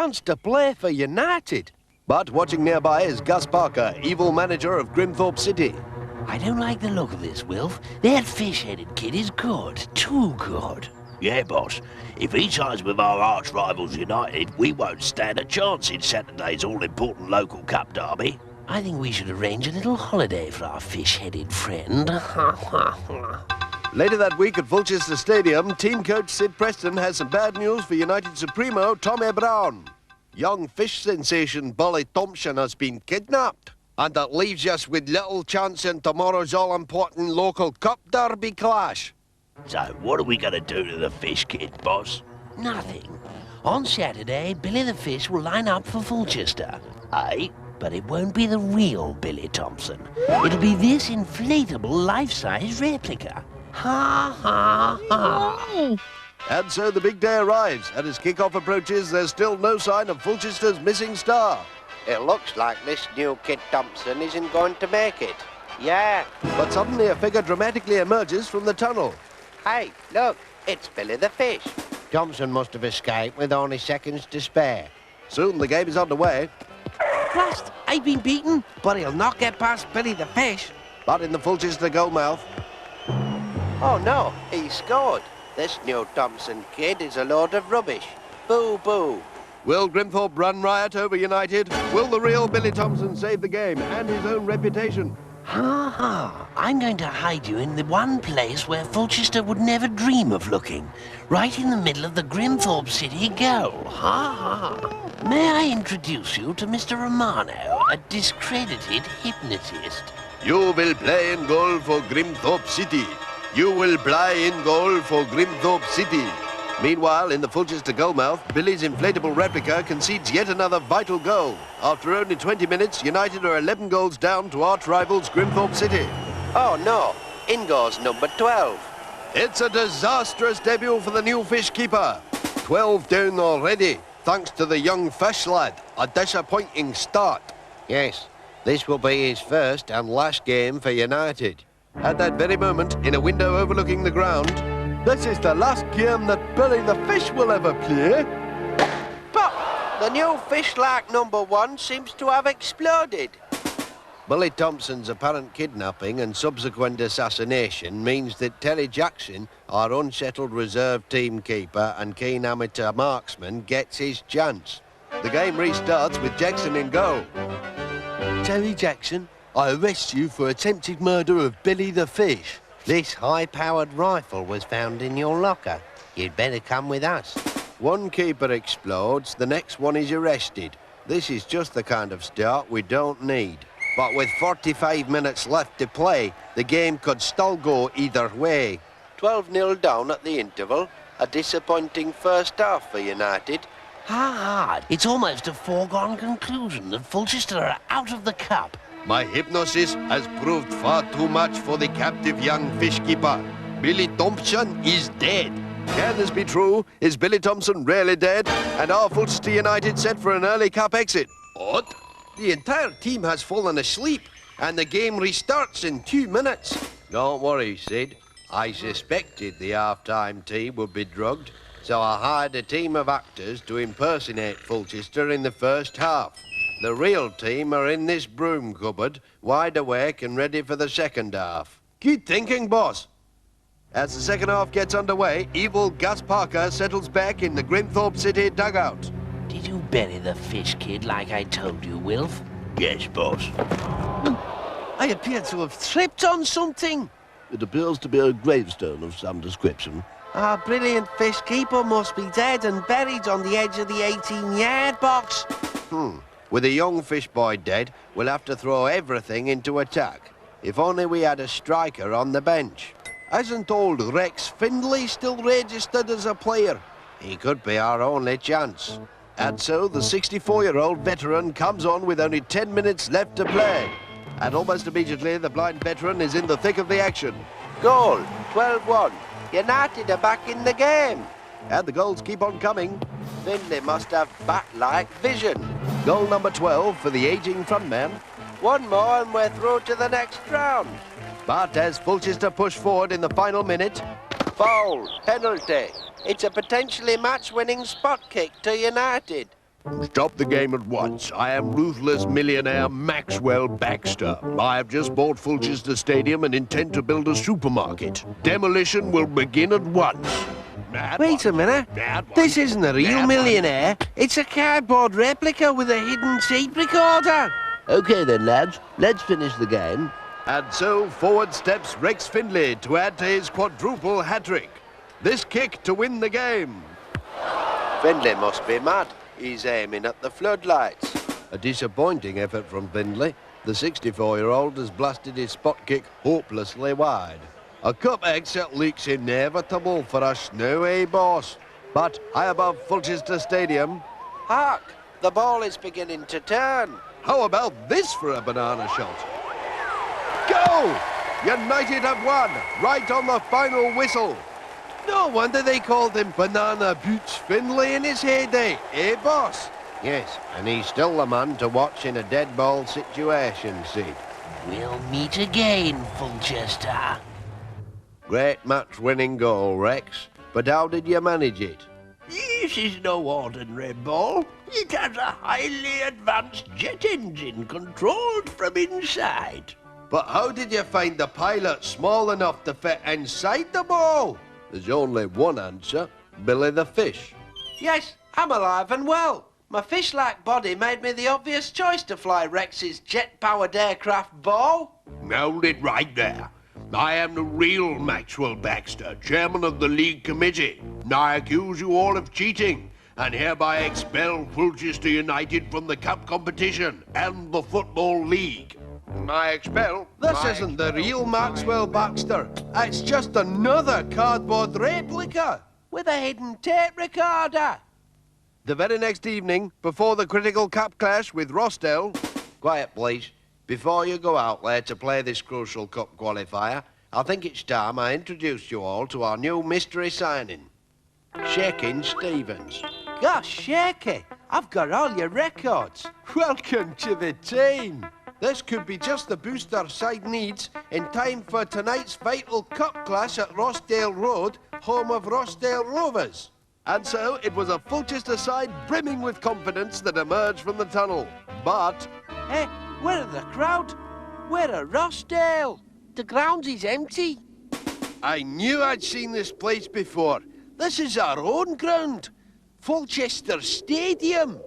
chance to play for United. But watching nearby is Gus Parker, evil manager of Grimthorpe City. I don't like the look of this, Wilf. That fish-headed kid is good. Too good. Yeah, boss. If he sides with our arch-rivals United, we won't stand a chance in Saturday's all-important local cup derby. I think we should arrange a little holiday for our fish-headed friend. Later that week at Fulchester Stadium, team coach Sid Preston has some bad news for United Supremo Tommy Brown. Young fish sensation Billy Thompson has been kidnapped, and that leaves us with little chance in tomorrow's all-important local cup derby clash. So what are we going to do to the fish kid, boss? Nothing. On Saturday, Billy the Fish will line up for Fulchester. Eh? But it won't be the real Billy Thompson. It'll be this inflatable life-size replica. Ha, ha, ha. And so the big day arrives, and as kickoff approaches, there's still no sign of Fulchester's missing star. It looks like this new kid Thompson isn't going to make it. Yeah. But suddenly a figure dramatically emerges from the tunnel. Hey, look, it's Billy the Fish. Thompson must have escaped with only seconds to spare. Soon the game is underway. Blast! I've been beaten, but he'll not get past Billy the Fish. But in the Fulchester goalmouth, Oh no, he scored. This new Thompson kid is a load of rubbish. Boo boo. will Grimthorpe run riot over United? Will the real Billy Thompson save the game and his own reputation? Ha ha! I'm going to hide you in the one place where Fulchester would never dream of looking. Right in the middle of the Grimthorpe City goal. Ha ha! May I introduce you to Mr. Romano, a discredited hypnotist? You will play in goal for Grimthorpe City. You will play in goal for Grimthorpe City. Meanwhile, in the Fulchester goalmouth, Billy's inflatable replica concedes yet another vital goal. After only 20 minutes, United are 11 goals down to arch-rivals Grimthorpe City. Oh no, in goes number 12. It's a disastrous debut for the new fish keeper. 12 down already, thanks to the young fish lad. A disappointing start. Yes, this will be his first and last game for United. At that very moment, in a window overlooking the ground, this is the last game that Billy the Fish will ever play. But the new fish-like number 1 seems to have exploded. Billy Thompson's apparent kidnapping and subsequent assassination means that Terry Jackson, our unsettled reserve team keeper and keen amateur marksman, gets his chance. The game restarts with Jackson in goal. Terry Jackson, I arrest you for attempted murder of Billy the Fish. This high-powered rifle was found in your locker. You'd better come with us. One keeper explodes, the next one is arrested. This is just the kind of start we don't need. But with 45 minutes left to play, the game could still go either way. 12-0 down at the interval. A disappointing first half for United. Ha ha! It's almost a foregone conclusion that Fulchester are out of the cup. My hypnosis has proved far too much for the captive young fish keeper. Billy Thompson is dead. Can this be true? Is Billy Thompson really dead? And are Fulchester United set for an early cup exit? What? The entire team has fallen asleep, and the game restarts in 2 minutes. Don't worry, Sid. I suspected the half-time team would be drugged, so I hired a team of actors to impersonate Fulchester in the first half. The real team are in this broom cupboard, wide awake and ready for the second half. Good thinking, boss. As the second half gets underway, evil Gus Parker settles back in the Grimthorpe City dugout. Did you bury the fish kid like I told you, Wilf? Yes, boss. I appear to have tripped on something. It appears to be a gravestone of some description. Our brilliant fish keeper must be dead and buried on the edge of the 18-yard box. With a young fish boy dead, we'll have to throw everything into attack. If only we had a striker on the bench. Isn't old Rex Findlay still registered as a player? He could be our only chance. And so the 64-year-old veteran comes on with only 10 minutes left to play. And almost immediately, the blind veteran is in the thick of the action. Goal, 12-1. United are back in the game. And the goals keep on coming. Findlay must have bat-like vision. Goal number 12 for the aging frontman. One more and we're through to the next round. But as Fulchester push forward in the final minute, Foul, penalty. It's a potentially match-winning spot kick to United. Stop the game at once. I am ruthless millionaire Maxwell Baxter. I have just bought Fulchester Stadium and intend to build a supermarket. Demolition will begin at once. Wait a minute. This isn't a real millionaire. It's a cardboard replica with a hidden tape recorder. OK then, lads. Let's finish the game. And so forward steps Rex Findlay to add to his quadruple hat-trick. This kick to win the game. Findlay must be mad. He's aiming at the floodlights. A disappointing effort from Findlay. The 64-year-old has blasted his spot kick hopelessly wide. A cup exit looks inevitable for a snowy boss. But high above Fulchester Stadium, Hark! The ball is beginning to turn. how about this for a banana shot? Go! United have won, right on the final whistle. No wonder they called him Banana Boots Findlay in his heyday, eh, boss? Yes, and he's still the man to watch in a dead ball situation, Sid. We'll meet again, Fulchester. Great match-winning goal, Rex. But how did you manage it? This is no ordinary ball. It has a highly advanced jet engine controlled from inside. But how did you find the pilot small enough to fit inside the ball? There's only one answer. Billy the Fish. Yes, I'm alive and well. My fish-like body made me the obvious choice to fly Rex's jet-powered aircraft ball. Hold it right there. I am the real Maxwell Baxter, chairman of the league committee. I accuse you all of cheating and hereby expel Fulchester United from the cup competition and the football league. This isn't the real Maxwell Baxter. It's just another cardboard replica. With a hidden tape recorder. The very next evening, before the critical cup clash with Rossdale... Quiet, please. Before you go out there to play this crucial cup qualifier, I think it's time I introduced you all to our new mystery signing. Shakin' Stevens. Gosh, Shaky, I've got all your records. Welcome to the team. This could be just the boost our side needs in time for tonight's vital cup clash at Rossdale Road, home of Rossdale Rovers. And so it was a Fulchester side brimming with confidence that emerged from the tunnel. But Hey, where are the crowd? Where are Rossdale? The grounds is empty. I knew I'd seen this place before. This is our own ground. Fulchester Stadium.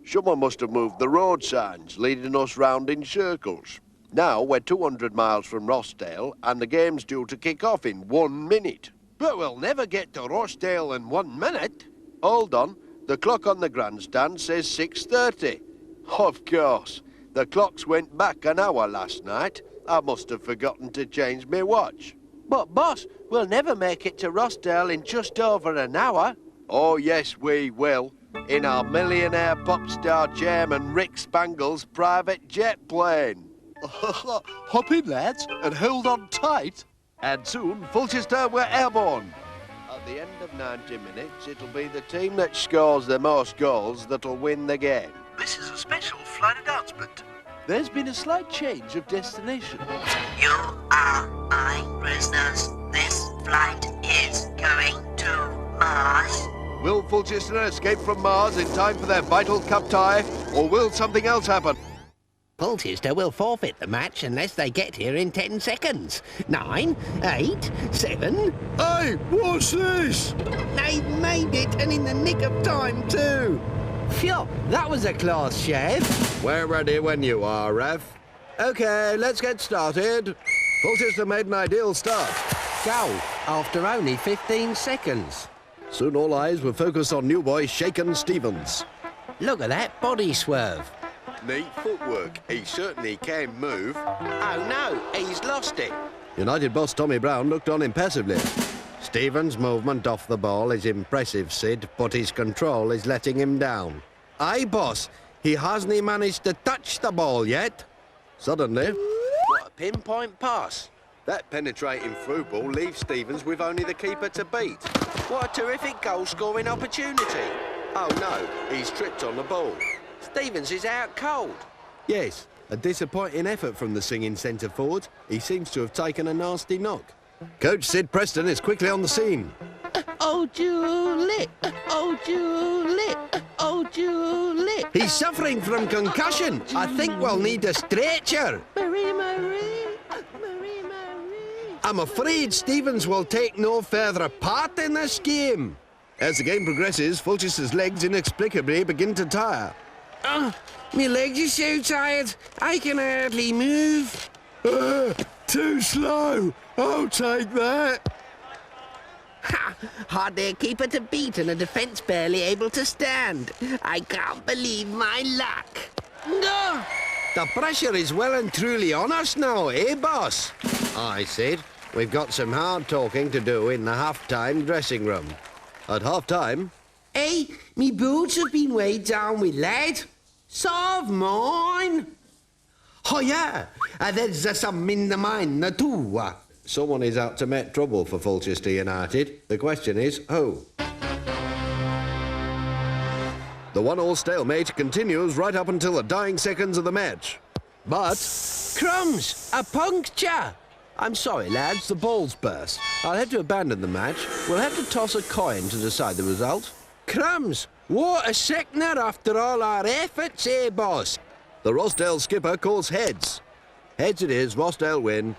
Someone must have moved the road signs, leading us round in circles. Now we're 200 miles from Rossdale, and the game's due to kick off in 1 minute. But we'll never get to Rossdale in 1 minute. Hold on, the clock on the grandstand says 6:30. Of course, the clocks went back an hour last night. I must have forgotten to change my watch. But, boss, we'll never make it to Rossdale in just over an hour. Oh, yes, we will. In our millionaire pop star chairman Rick Spangle's private jet plane. Hop in, lads, and hold on tight. And soon, Fulchester were airborne. At the end of 90 minutes, it'll be the team that scores the most goals that'll win the game. This is a special flight announcement. There's been a slight change of destination. You are my prisoners. This flight is going to Mars. Will Fulchester escape from Mars in time for their vital cup tie, or will something else happen? Fulchester will forfeit the match unless they get here in 10 seconds. 9, 8, 7... Hey, what's this? They've made it, and in the nick of time, too. Phew, that was a close shave. We're ready when you are, Ref. OK, let's get started. Fulchester made an ideal start. Goal, after only 15 seconds. Soon all eyes were focused on new boy Shakin' Stevens. Look at that body swerve. Neat footwork. He certainly can move. Oh no, he's lost it. United boss Tommy Brown looked on impassively. Stevens' movement off the ball is impressive, Sid, but his control is letting him down. Aye, boss. He hasn't managed to touch the ball yet. Suddenly... What a pinpoint pass. That penetrating through ball leaves Stevens with only the keeper to beat. What a terrific goal-scoring opportunity. Oh no, he's tripped on the ball. Stevens is out cold. Yes, a disappointing effort from the singing centre forward. He seems to have taken a nasty knock. Coach Sid Preston is quickly on the scene. Oh, Julie! Oh, Julie! Oh, hold your lip. He's suffering from concussion. I think we'll need a stretcher. Marie. I'm afraid Stevens will take no further part in this game. As the game progresses, Fulchester's legs inexplicably begin to tire. My legs are so tired, I can hardly move. Too slow. I'll take that. Hard their keeper to beat and a defence barely able to stand. I can't believe my luck. No! The pressure is well and truly on us now, eh, boss? I said, we've got some hard talking to do in the half-time dressing room. At half-time... Hey, me boots have been weighed down with lead. Solve mine. Oh, yeah. There's some in the mine, too. Someone is out to make trouble for Fulchester United. The question is, who? The 1-1 stalemate continues right up until the dying seconds of the match. But... Crumbs! A puncture! I'm sorry, lads, the ball's burst. I'll have to abandon the match. We'll have to toss a coin to decide the result. Crumbs! What a sickener after all our efforts, eh, boss? The Rossdale skipper calls heads. Heads it is, Rossdale win.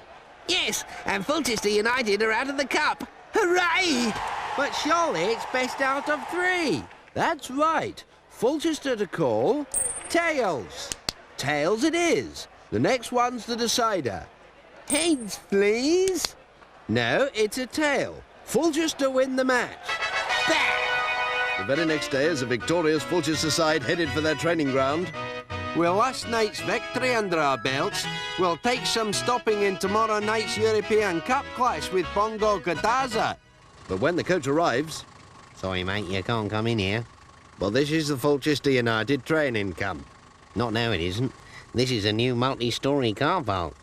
Yes, and Fulchester United are out of the cup. Hooray! But surely it's best out of 3. That's right. Fulchester to call. Tails. Tails it is. The next one's the decider. Heads, please. No, it's a tail. Fulchester win the match. The very next day, as a victorious Fulchester side headed for their training ground, With last night's victory under our belts, we'll take some stopping in tomorrow night's European Cup clash with Bongo Kadaza. but when the coach arrives, Sorry, mate, you can't come in here. well, this is the Fulchester United training camp. Not now, it isn't. This is a new multi-storey car park.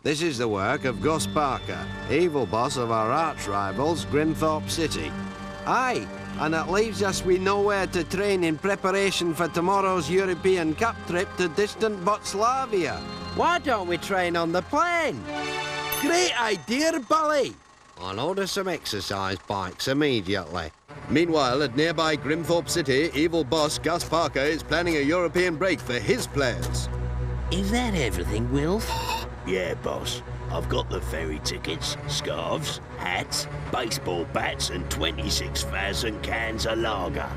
This is the work of Gus Parker, evil boss of our arch-rivals, Grimthorpe City. Aye, and it leaves us with nowhere to train in preparation for tomorrow's European Cup trip to distant Botslavia. Why don't we train on the plane? Great idea, Bully. I'll order some exercise bikes immediately. Meanwhile, at nearby Grimthorpe City, evil boss Gus Parker is planning a European break for his players. Is that everything, Wilf? Yeah, boss. I've got the ferry tickets, scarves, hats, baseball bats, and 26,000 cans of lager.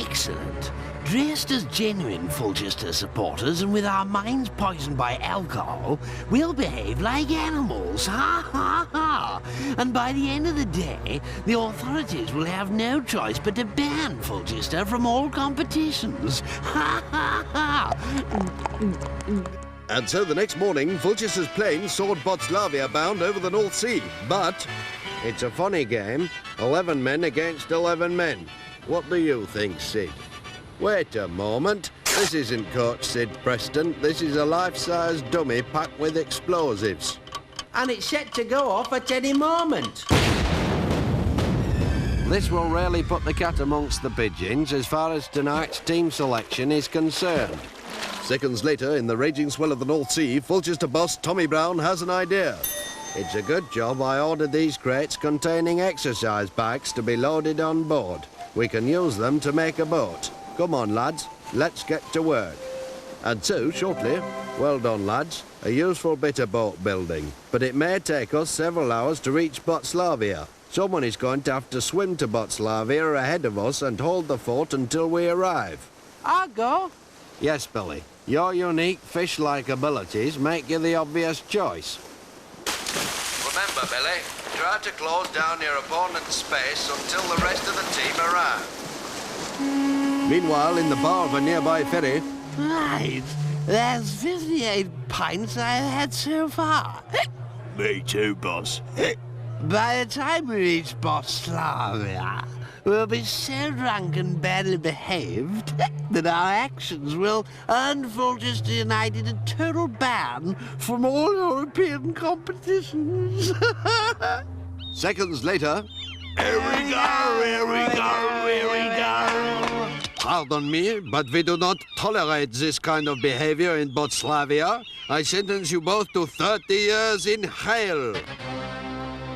Excellent. Dressed as genuine Fulchester supporters and with our minds poisoned by alcohol, we'll behave like animals. Ha ha ha! And by the end of the day, the authorities will have no choice but to ban Fulchester from all competitions. Ha ha ha! And so the next morning, Fulchester's plane soared Botslavia bound over the North Sea. But it's a funny game. 11 men against 11 men. What do you think, Sid? Wait a moment. This isn't Coach Sid Preston. This is a life-size dummy packed with explosives. And it's set to go off at any moment. This will really put the cat amongst the pigeons as far as tonight's team selection is concerned. Seconds later, in the raging swell of the North Sea, Fulchester boss Tommy Brown has an idea. It's a good job I ordered these crates containing exercise bikes to be loaded on board. We can use them to make a boat. Come on, lads, let's get to work. And so, shortly, well done, lads, a useful bit of boat building. But it may take us several hours to reach Botslavia. Someone is going to have to swim to Botslavia ahead of us and hold the fort until we arrive. I'll go. Yes, Billy. Your unique fish-like abilities make you the obvious choice. Remember, Billy, try to close down your opponent's space until the rest of the team arrive. Meanwhile, in the bar of a nearby ferry... Right. There's 58 pints I've had so far. Me too, boss. By the time we reach Botslavia, we'll be so drunk and badly behaved that our actions will earn Fulchester United a total ban from all European competitions. Seconds later... Here we go, here we go, here we go. Pardon me, but we do not tolerate this kind of behavior in Botslavia. I sentence you both to 30 years in jail.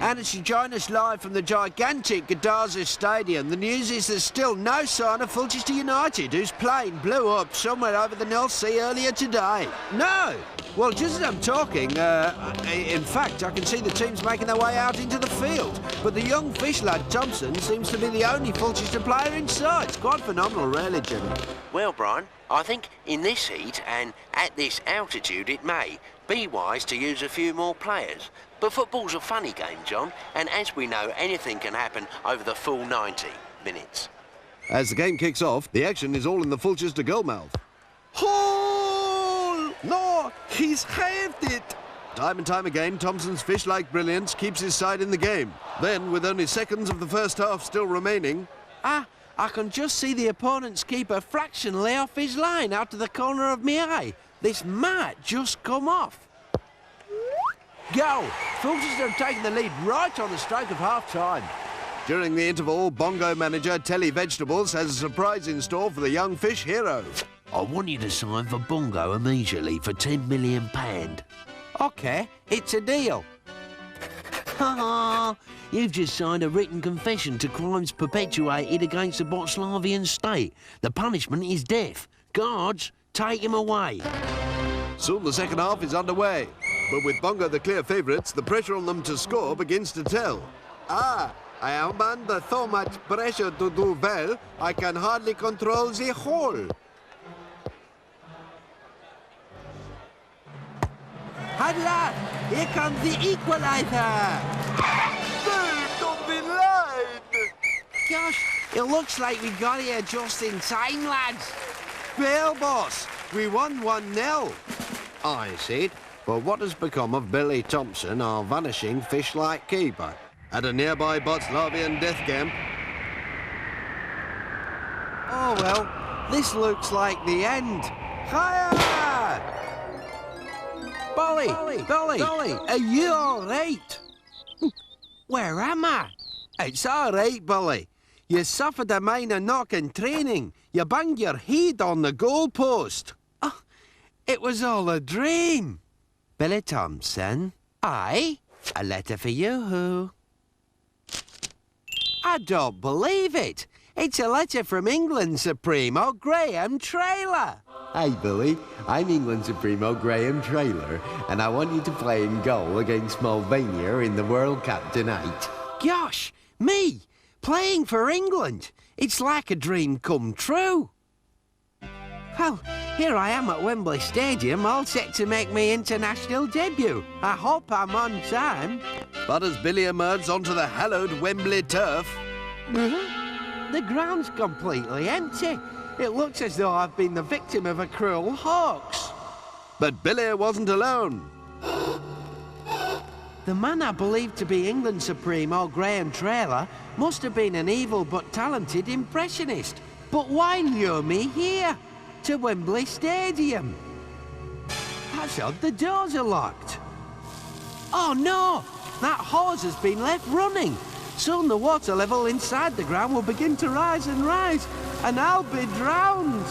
And as you join us live from the gigantic Gadaza Stadium, the news is there's still no sign of Fulchester United, whose plane blew up somewhere over the North Sea earlier today. No! Well, just as I'm talking, in fact, I can see the teams making their way out into the field. But the young fish lad, Thompson, seems to be the only Fulchester player in sight. It's quite phenomenal, really, Jimmy. Well, Brian, I think in this heat and at this altitude it may be wise to use a few more players. But football's a funny game, John, and as we know, anything can happen over the full 90 minutes. As the game kicks off, the action is all in the Fulchester goalmouth. Haul! No, he's haved it! Time and time again, Thompson's fish-like brilliance keeps his side in the game. Then, with only seconds of the first half still remaining... I can just see the opponent's keeper fractionally off his line out of the corner of my eye. This might just come off. Go! Fulchester have taken the lead right on the stroke of half-time. During the interval, Bongo manager Telly Vegetables has a surprise in store for the young fish hero. I want you to sign for Bongo immediately for £10 million. OK, it's a deal. Ha! You've just signed a written confession to crimes perpetuated against the Botswavian state. The punishment is death. Guards, take him away. Soon the second half is underway. But with Bongo the clear favourites, the pressure on them to score begins to tell. I am under so much pressure to do well, I can hardly control the hole. Hadla, here comes the equaliser. Saved on the line! Gosh, it looks like we got here just in time, lads. Well, boss, we won 1-0. I said, but what has become of Billy Thompson, our vanishing fish-like keeper? At a nearby Botswavian death camp. Oh, well, this looks like the end. Higher! Bolly, are you all right? Where am I? It's all right, Bolly. You suffered a minor knock in training. You banged your head on the goalpost. Oh, it was all a dream. Billy Thompson. Aye? A letter for you. I don't believe it. It's a letter from England Supremo Graham Traylor. Hi, Billy. I'm England Supremo Graham Traylor, and I want you to play in goal against Slovenia in the World Cup tonight. Gosh, me? Playing for England? It's like a dream come true. Well, here I am at Wembley Stadium, all set to make my international debut. I hope I'm on time. But as Billy emerged onto the hallowed Wembley turf... The ground's completely empty. It looks as though I've been the victim of a cruel hoax. But Billy wasn't alone. The man I believed to be England Supremo Graham Traylor must have been an evil but talented impressionist. But why lure me here? To Wembley Stadium? That's odd, the doors are locked. Oh no! That hose has been left running. Soon the water level inside the ground will begin to rise, and I'll be drowned.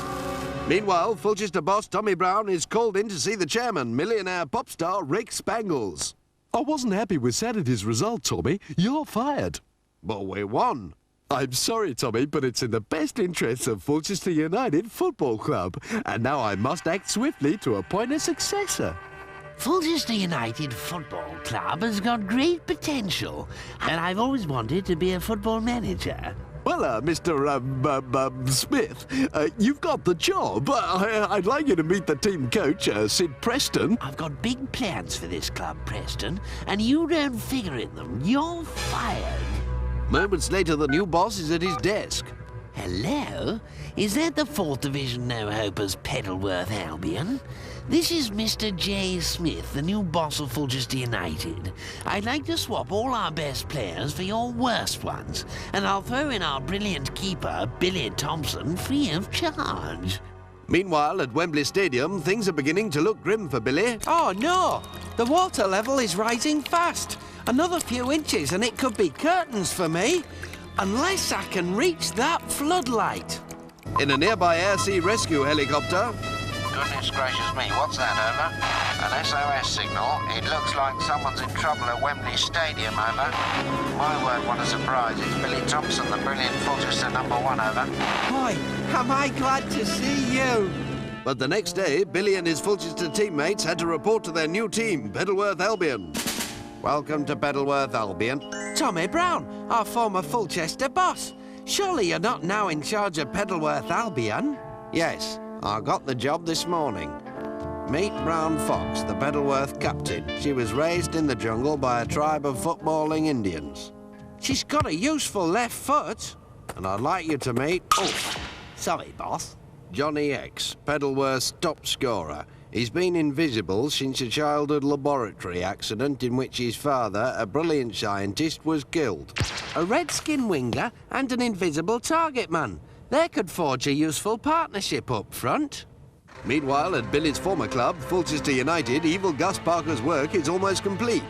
Meanwhile, Fulchester boss Tommy Brown is called in to see the chairman, millionaire pop star Rick Spangles. I wasn't happy with Saturday's result, Tommy. You're fired. But we won. I'm sorry, Tommy, but it's in the best interests of Fulchester United Football Club. And now I must act swiftly to appoint a successor. Fulchester United Football Club has got great potential, and I've always wanted to be a football manager. Well, Mr. Smith, you've got the job. I'd like you to meet the team coach, Sid Preston. I've got big plans for this club, Preston, and you don't figure in them. You're fired. Moments later, the new boss is at his desk. Hello? Is that the 4th Division no-hopers Peddleworth Albion? This is Mr. J. Smith, the new boss of Fulchester United. I'd like to swap all our best players for your worst ones, and I'll throw in our brilliant keeper, Billy Thompson, free of charge. Meanwhile, at Wembley Stadium, things are beginning to look grim for Billy. Oh no! The water level is rising fast. Another few inches and it could be curtains for me. Unless I can reach that floodlight. In a nearby air sea rescue helicopter... Goodness gracious me, what's that, over? An SOS signal? It looks like someone's in trouble at Wembley Stadium, over. My word, what a surprise. It's Billy Thompson, the brilliant Fulchester #1, over. Boy, am I glad to see you. But the next day, Billy and his Fulchester teammates had to report to their new team, Peddleworth Albion. Welcome to Peddleworth Albion. Tommy Brown, our former Fulchester boss. Surely you're not now in charge of Peddleworth Albion? Yes, I got the job this morning. Meet Brown Fox, the Peddleworth captain. She was raised in the jungle by a tribe of footballing Indians. She's got a useful left foot. And I'd like you to meet... Oh, sorry, boss. Johnny X, Peddleworth's top scorer. He's been invisible since a childhood laboratory accident in which his father, a brilliant scientist, was killed. A redskin winger and an invisible target man. They could forge a useful partnership up front. Meanwhile, at Billy's former club, Fulchester United, Evil Gus Parker's work is almost complete.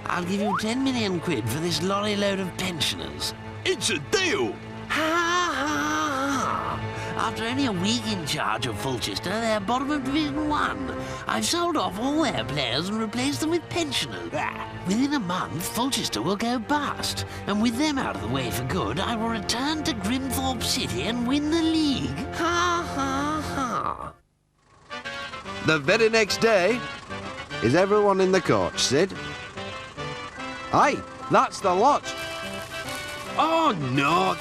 I'll give you 10 million quid for this lorry load of pensioners. It's a deal! Ha ha! After only a week in charge of Fulchester, they're bottom of Division 1. I've sold off all their players and replaced them with pensioners. Within a month, Fulchester will go bust. And with them out of the way for good, I will return to Grimthorpe City and win the league. Ha ha ha! The very next day... Is everyone in the coach, Sid? Aye, that's the lot. Oh, no!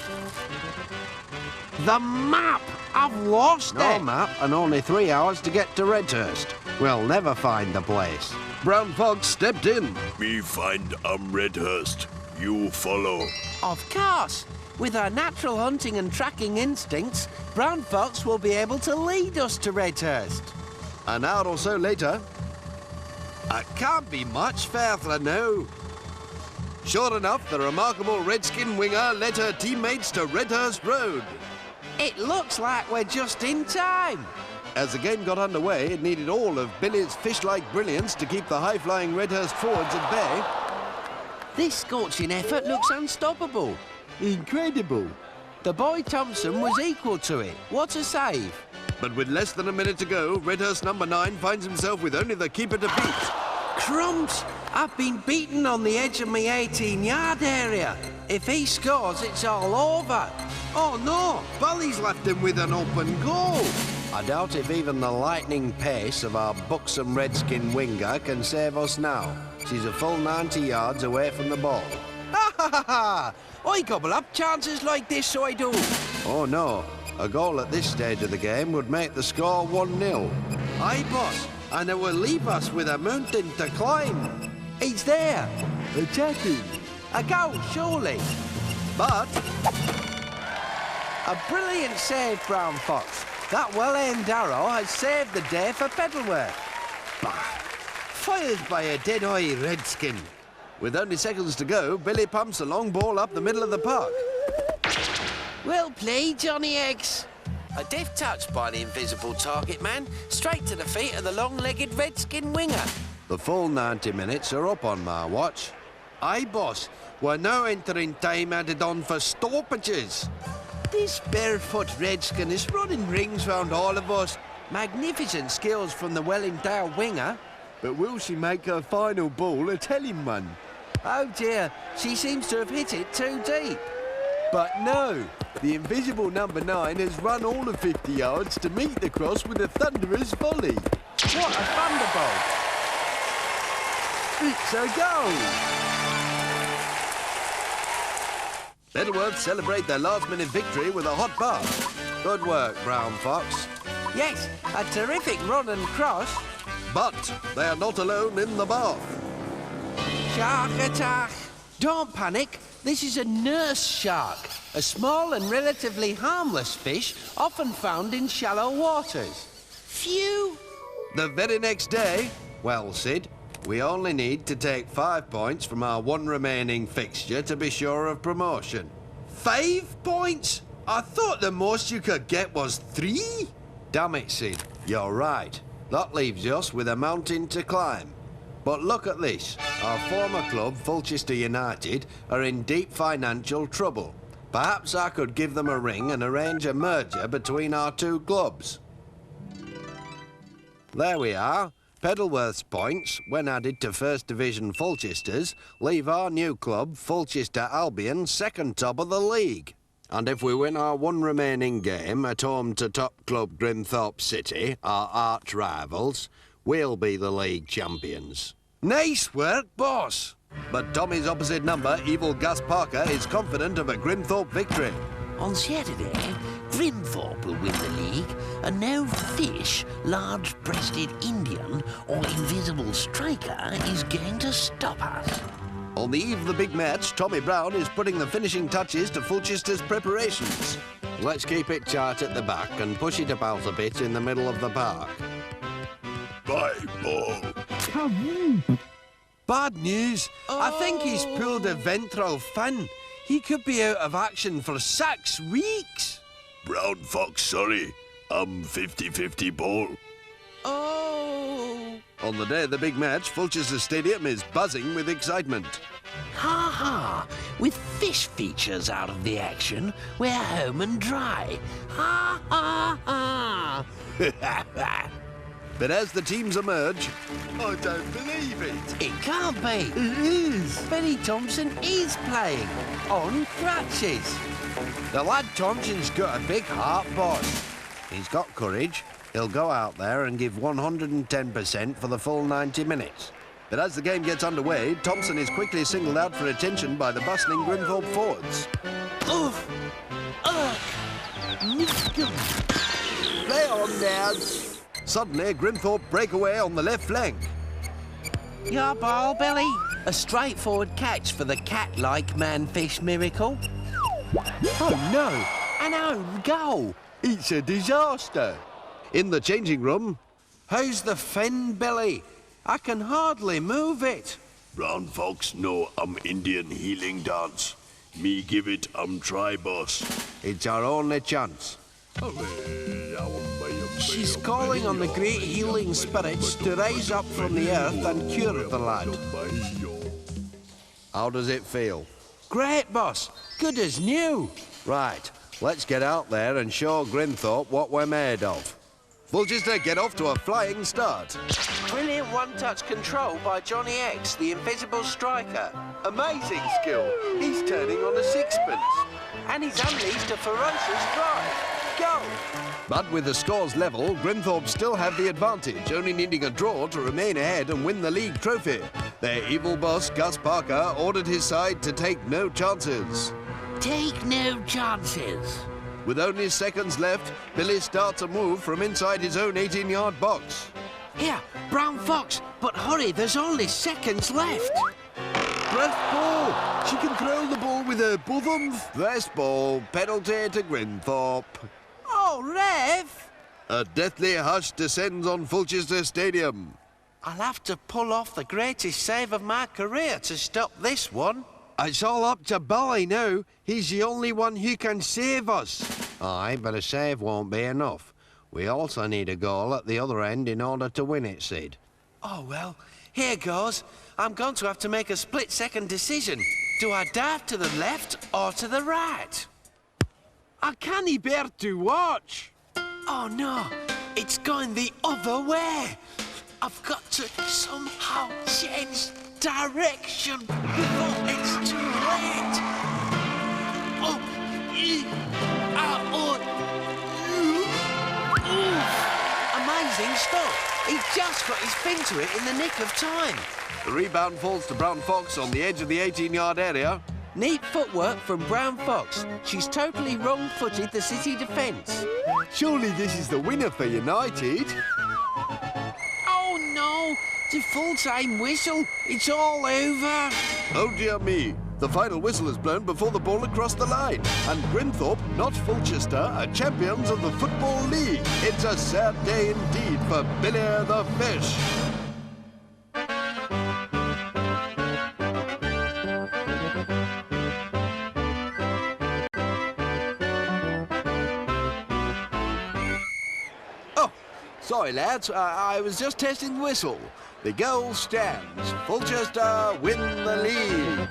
The map! I've lost No it! map and only 3 hours to get to Redhurst. We'll never find the place. Brown Fox stepped in. Me find Redhurst. You follow. Of course! With our natural hunting and tracking instincts, Brown Fox will be able to lead us to Redhurst. An hour or so later... It can't be much further now. Sure enough, the remarkable Redskin winger led her teammates to Redhurst Road. It looks like we're just in time. As the game got underway, it needed all of Billy's fish-like brilliance to keep the high-flying Redhurst forwards at bay. This scorching effort looks unstoppable. Incredible. The boy Thompson was equal to it. What a save. But with less than a minute to go, Redhurst #9 finds himself with only the keeper to beat. Crumbs! I've been beaten on the edge of my 18-yard area. If he scores, it's all over. Oh no! Bully's left him with an open goal! I doubt if even the lightning pace of our buxom Redskin winger can save us now. She's a full 90 yards away from the ball. Ha ha ha ha! I gobble up chances like this, so I do. Oh no, a goal at this stage of the game would make the score 1-0. Aye, boss, and it will leave us with a mountain to climb. He's there. Attacking. A goal, surely. But... A brilliant save, Brown Fox. That well-aimed arrow has saved the day for Peddleworth. Bah! Fired by a dead-eye Redskin. With only seconds to go, Billy pumps a long ball up the middle of the park. Well played, Johnny X. A deft touch by the invisible target man, straight to the feet of the long-legged Redskin winger. The full 90 minutes are up on my watch. Aye, boss. We're now entering time added on for stoppages. This barefoot Redskin is running rings round all of us. Magnificent skills from the well-endowed winger. But will she make her final ball a telling one? Oh dear, she seems to have hit it too deep. But no, the invisible #9 has run all of 50 yards to meet the cross with a thunderous volley. What a thunderbolt! It's a goal! Peddleworth celebrate their last-minute victory with a hot bath. Good work, Brown Fox. Yes, a terrific run and cross. But they are not alone in the bath. Shark attack! Don't panic. This is a nurse shark, a small and relatively harmless fish often found in shallow waters. Phew! The very next day, well, Sid, we only need to take 5 points from our one remaining fixture to be sure of promotion. 5 points? I thought the most you could get was 3? Damn it, Sid, you're right. That leaves us with a mountain to climb. But look at this. Our former club, Fulchester United, are in deep financial trouble. Perhaps I could give them a ring and arrange a merger between our two clubs. There we are. Peddleworth's points, when added to First Division Fulchester's, leave our new club, Fulchester Albion, second top of the league. And if we win our one remaining game at home to top club Grimthorpe City, our arch rivals, we'll be the league champions. Nice work, boss! But Tommy's opposite number, Evil Gus Parker, is confident of a Grimthorpe victory. On Saturday, Grimthorpe will win the league, and no fish, large-breasted Indian, or invisible striker is going to stop us. On the eve of the big match, Tommy Brown is putting the finishing touches to Fulchester's preparations. Let's keep it tight at the back and push it about a bit in the middle of the park. Bye, ball. Bad news. I think he's pulled a ventral fin. He could be out of action for 6 weeks. Brown Fox, sorry. I'm 50-50 ball. Oh! On the day of the big match, Fulchester Stadium is buzzing with excitement. Ha ha! With fish features out of the action, we're home and dry. Ha ha ha! But as the teams emerge... I don't believe it! It can't be. It is. Billy Thompson is playing on crutches. The lad Thompson's got a big heart, boss. He's got courage. He'll go out there and give 110% for the full 90 minutes. But as the game gets underway, Thompson is quickly singled out for attention by the bustling Grimthorpe forwards. Oof! Play on, lads! Suddenly, Grimthorpe break away on the left flank. Your ball, Billy. A straightforward catch for the cat-like man-fish miracle. Oh, no. An own goal. It's a disaster. In the changing room... How's the fin, Billy? I can hardly move it. Brown Fox know Indian healing dance. Me give it try, boss. It's our only chance. She's calling on the great healing spirits to rise up from the earth and cure the lad. How does it feel? Great, boss. Good as new. Right, let's get out there and show Grimthorpe what we're made of. Fulchester get off to a flying start. Brilliant one-touch control by Johnny X, the invisible striker. Amazing skill. He's turning on a sixpence. And he's unleashed a ferocious drive. Go! But with the scores level, Grimthorpe still have the advantage, only needing a draw to remain ahead and win the league trophy. Their evil boss, Gus Parker, ordered his side to take no chances. Take no chances. With only seconds left, Billy starts a move from inside his own 18-yard box. Here, Brown Fox, but hurry, there's only seconds left. Breath ball! She can throw the ball with her bosoms. Breath ball, penalty to Grimthorpe. Oh, Rev! A deathly hush descends on Fulchester Stadium. I'll have to pull off the greatest save of my career to stop this one. It's all up to Billy now. He's the only one who can save us. Aye, but a save won't be enough. We also need a goal at the other end in order to win it, Sid. Oh, well, here goes. I'm going to have to make a split-second decision. Do I dive to the left or to the right? I can't bear to watch. Oh, no. It's going the other way. I've got to somehow change direction before it's too late. Oh, amazing stuff. He just got his thing to it in the nick of time. The rebound falls to Brown Fox on the edge of the 18-yard area. Neat footwork from Brown Fox. She's totally wrong-footed the city defence. Surely this is the winner for United. Oh, no. The full-time whistle. It's all over. Oh, dear me. The final whistle is blown before the ball had crossed the line. And Grimthorpe, not Fulchester, are champions of the Football League. It's a sad day indeed for Billy the Fish. Oh, sorry, lads. I was just testing the whistle. The goal stands. Fulchester win the league.